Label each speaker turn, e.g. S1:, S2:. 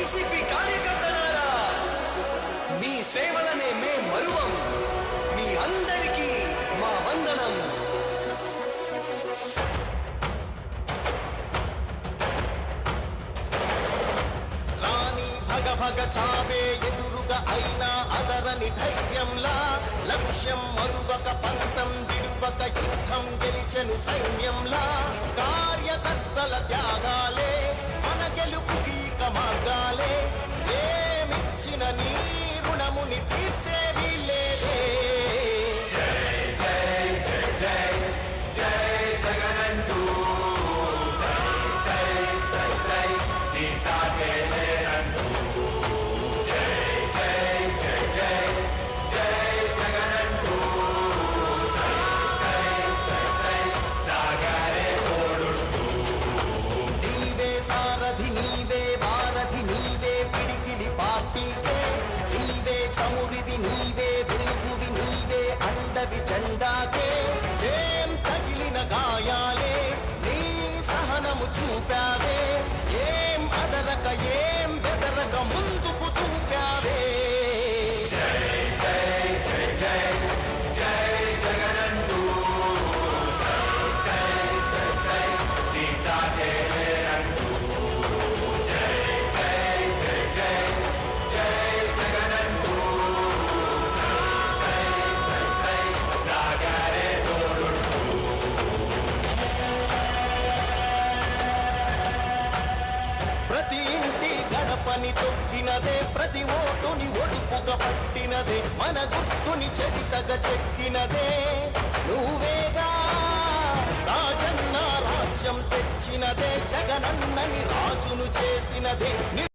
S1: YCP కార్యకర్తలారా, మీ సేవలనే మే మరువం. మీ అందరికీ మా వందనం.
S2: రాణి భగ భగ చావే ఎదురుగా అయినా అదరని ధైర్యంలా, లక్ష్యం మరువక పంతం విడువక యుద్ధం గెలిచెను సైన్యంలా. కార్యకర్తల త్యాగాలే మన గెలుపుకి మార్గాలే, ఏమిచ్చిన నీ రుణముని తీర్చేది లేదే.
S1: జై జై జై జై జై జగనంటూ సై సై సై సై నీ సాగే లేనంటూ. జై జై జై జై జై జగనంటూ సై సై సై సై సాగరే తోడుంటూ.
S2: నీవే సారథి నీవే వారధి నీవే పిడికిలి పార్టీకే, నీవే చమురివి నీవే వెలుగువి నీవే అండవి జెండాకే. ఏం తగిలిన గాయాలే నీ సహనము చూపావే, ఏం అదరక ఏం బెదరక ముందుకు చూపావే.
S1: జై జై జై జై జై జగనంటూ సై సై సై సై నీ సాగే లేనంటూ. జై జై జై జై జై జగనంటూ సై సై సై సై సాగరే తోడుంటూ.
S2: ప్రతి ఇంటి గడపని తొక్కినదే, ప్రతి ఓటుని ఒడుపుగా పట్టినదే, మన గుర్తుని చరితగా చెక్కినదే నువ్వేగా. రాజన్న రాజ్యం తెచ్చినదే, జగనన్నని రాజును చేసినదే.